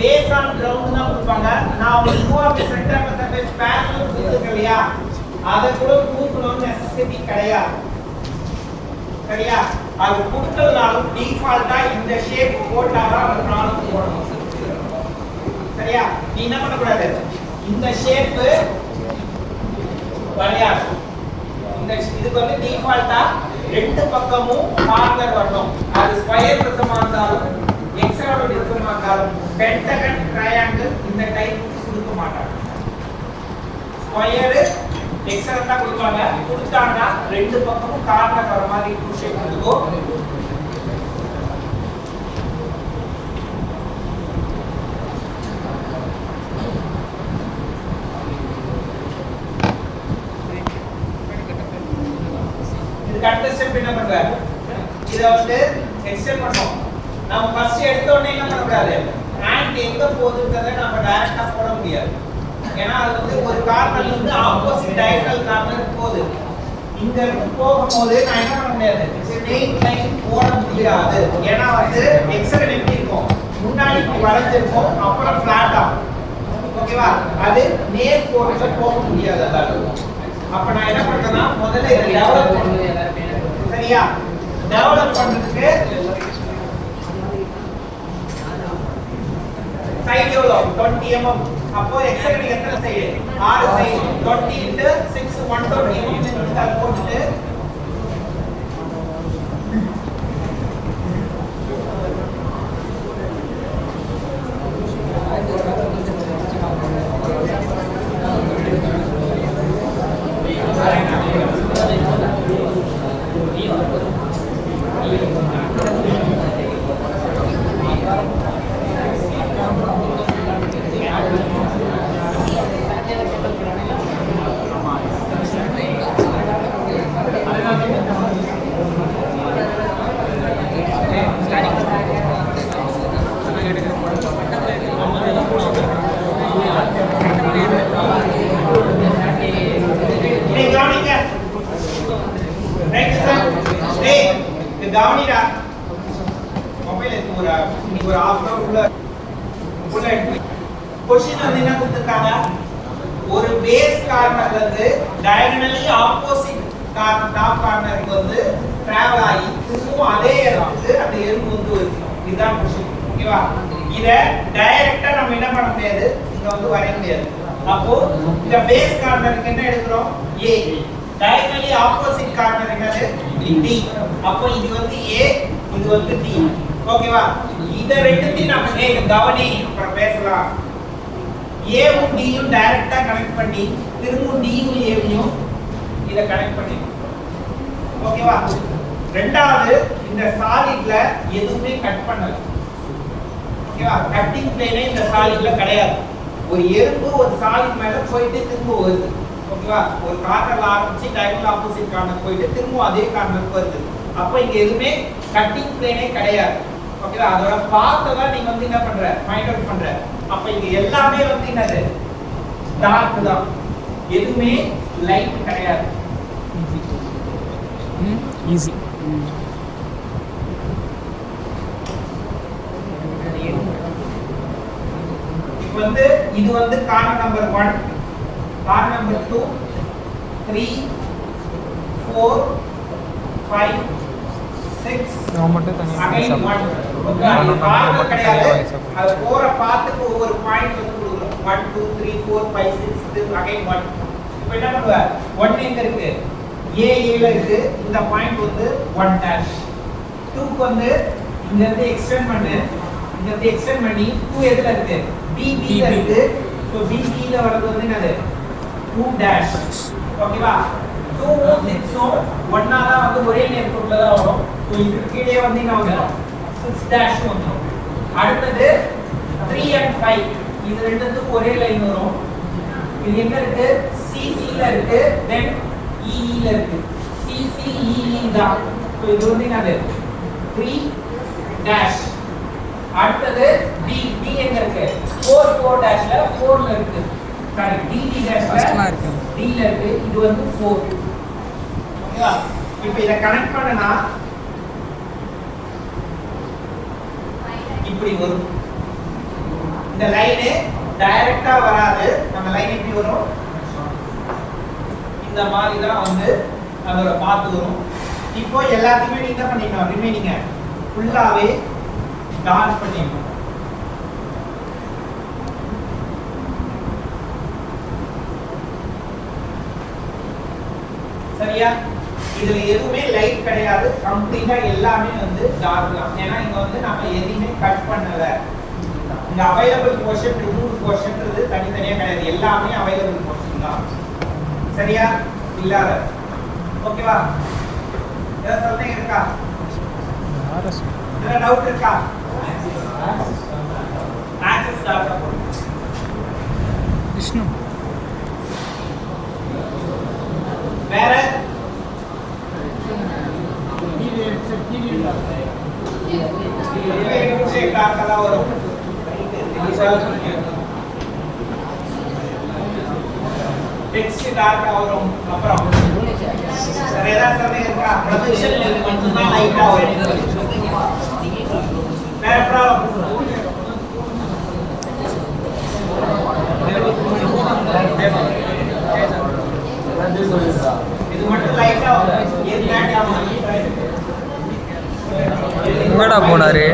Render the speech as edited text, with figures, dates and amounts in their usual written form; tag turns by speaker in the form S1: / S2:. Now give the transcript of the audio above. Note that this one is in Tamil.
S1: based on ground தான் கொடுப்பாங்க. நான் உங்களுக்கு 2 of the center of the surface parallel கொடுத்துருக்கேன் இல்லையா, அதை கூட கூட்டணும்னு நெசசிட்டி கிடையாது. சரியா? அது கொடுத்ததுனாலும் டிஃபால்ட்டா இந்த ஷேப் போட்டாதான் அந்த ப்ராப்ளம் போடணும். சரியா? நீ என்ன பண்ணக்கூடாது, இந்த ஷேப் வரையாது. இந்த இதுக்கு வந்து டிஃபால்ட்டா ரெண்டு பக்கமும் கார்னர் வரணும். அது ஸ்கொயர் ப்ரிசமா இருந்தாலும் ஹெக்ஸாகன் ப்ரிசமா இருந்தாலும் பென்டகன் ட்ரையாங்கிள் இந்த டைப் கொடுக்க மாட்டாங்க. ஸ்கொயர் ஹெக்ஸாகன் தான் கொடுப்பாங்க. கொடுத்தாங்கன்னா ரெண்டு பக்கமும் கார்னர் வர மாதிரி டூ ஷேப் கொடுத்துக்கோ. அடுத்த ஸ்டெப் என்ன பண்ற, இத வந்து எக்ஸ்டெண்ட் பண்ணோம். நாம ஃபர்ஸ்ட் எடுத்த உடனே என்ன பண்ண கூடாது, ஹேண்ட் எங்க போகுதுன்றதை நம்ம டைரக்டா போட முடியாது. ஏன்னா அது வந்து ஒரு கார்னர்ல இருந்து ஆப்போசிட் டயகனல் கார்னர் போகுது. இங்க இருந்து போகும்போது நான் என்ன பண்ண முடியாது, ஸ்ட்ரெயிட் லைன் போட முடியாது. ஏன்னா வந்து எக்ஸல் எப்படி இருக்கும், முன்னாடி இப்படி வளைஞ்சிருக்கும், அப்புறம் ஃபிளாட்டா. ஓகேவா? அது நேர் கோட்டுல போக முடியாது. அதாவது அப்ப நான் என்ன பண்றேன்னா முதல்ல இத டெவலப் பண்ணுவேன். சரியா? டெவலப் பண்றதுக்கு சைடு எவ்வளோ 20 mm. அப்போ எக்ஸாக்ட்லி எத்தனை சைடு, 6 சைடு. 20 into 6 120 mm ன்னு அது போட்டுட்டு கவனிடா. மொபைல் எடுத்து ஒரு half an hour உள்ள क्वेश्चन வந்து என்ன கொடுத்திருக்காங்க, ஒரு பேஸ் கார்னர்ல இருந்து டயகனலி ஆப்போசிட் கார்னர் டாப் கார்னருக்கு வந்து டிராவல் ஆகி திரும்பவும் அதே இடத்துக்கு அந்த எறும்பு வந்து வரணும். இதுதான் क्वेश्चन. ஓகேவா? இத டைரக்ட்டா நம்ம என்ன பண்ண முடியாது, இங்க வந்து வரைய முடியாது. அப்போ இந்த பேஸ் கார்னருக்கு என்ன எடுக்கிறோம், A. டயகனலி ஆப்போசிட் கார்னர் என்னது, D. அப்போ இது வந்து A, இது வந்து D. ஓகேவா? இத ரெண்டுத்தையும் நம்ம கவனி அப்புறம் பேசலாம். A உம் D உம் டைரக்ட்டா கனெக்ட் பண்ணி திரும்ப D உம் A உம் இத கனெக்ட் பண்ணி. ஓகேவா? ரெண்டாவது இந்த சாலிட்ல எதுவுமே கட் பண்ணல. ஓகேவா? கட்டிங் பிளேனே இந்த சாலிட்ல கிடையாது. ஒரு எறும்பு ஒரு சாலிட் மேல போயிட்டு திரும்ப வருது. ஓகேவா? ஒரு கார்னர்ல ஆரம்பிச்சு டயகனல் ஆப்போசிட் கார்னர் போயிட்டு திரும்ப அதே கார்னருக்கு வருது. அப்ப இங்க எதுவுமே கட்டிங் பிளேனே கிடையாது. ஓகேவா? அதோட பாத்தை தான் நீங்க வந்து என்ன பண்ற, ஃபைண்ட் அவுட் பண்ற. அப்ப இங்க எல்லாமே வந்து என்னது, டார்க் தான், எதுவுமே லைட் கிடையாது.
S2: ஈஸி.
S1: இப்போ வந்து இது வந்து கார்னர் நம்பர் 1, கார்னர் நம்பர் 2, 3, 4, 5, 6
S2: நான் மட்டும் தனியா
S1: கார்னர் கிடையாது. அது போற பாத்துக்கு ஒவ்வொரு பாயிண்ட் வந்து கொடுக்குறோம். 1 2 3 4 5 6 அகைன் 1. இப்போ என்ன பண்ணுவ, 1 எங்க இருக்கு, A ல இருக்கு. இந்த பாயிண்ட் வந்து 1 டாஷ். 2 க்கு வந்து இங்க இருந்து எக்ஸ்டெண்ட் பண்ணு, இங்க இருந்து எக்ஸ்டெண்ட் பண்ணி 2 எதுல இருக்கு, B ல இருக்கு. சோ B ல வரது வந்து என்னது, 2 டாஷ். ஓகேவா? 2 6 ஒண்ணா தான் வந்து ஒரே நேர்கோட்டுல தான் வரும். சோ இது கீழே வந்து என்ன வந்துரும், 6 டாஷ் வந்துரும். அடுத்து 3 and 5 இது ரெண்டுத்துக்கும் ஒரே லைன் வரும். இது எங்க இருக்கு, CC ல இருக்கு, then EE ல இருக்கு. CC EE தான். சோ இது வந்து என்னது, 3 டாஷ். அடுத்து D எங்க இருக்கு, 4 டாஷ்ல 4 ல இருக்கு. சாரி D டாஷ்ல D ல இருக்கு. இது வந்து 4. ஓகேவா? இப்போ இத கனெக்ட் பண்ணனா இப்படி வரும். இந்த லைன் டைரக்டா வராது. நம்ம லைன் இப்படி வரும். இந்த மாதிரி தான் வந்து அதோட பாத்து வரும். இப்போ எல்லாத்தையுமே நீங்க என்ன பண்ணிடணும், ரிமைனிங்க ஃபுல்லாவே டார்க் பண்ணிடணும். சரியா? இதுல எதுவுமே லைட் கிடையாது. கம்ப்ளீட்டா எல்லாமே வந்து டார்க் தான். ஏன்னா இங்க வந்து நம்ம எதையுமே கட் பண்ணல. இங்க அவைலபிள் போர்ஷன், ரிமூவ் போர்ஷன்ன்றது தனித்தனியா கிடையாது. எல்லாமே அவைலபிள் போர்ஷன் தான். சரியா? இல்லாத. ஓகேவா? ஏதாவது சந்தேகம் இருக்கா? என்ன டவுட் இருக்கா? ஆக்சஸ் டாட்டா போடு.
S2: விஷ்ணு
S1: வேற டார்க்கெல்லாம் வரும். டெக்ஸ்ட் டார்க்கா வரும். அப்புறம் வேற ஏதாவது சந்தேகம் இருக்கா? ப்ரொஜெக்ஷன்ல மட்டும் தான் லைட்டா வரும். வேற ப்ராப்ளம்? இது மட்டும் லைட்டா வரும். ஏன் கேட்காம
S2: எங்கடா போனாரு?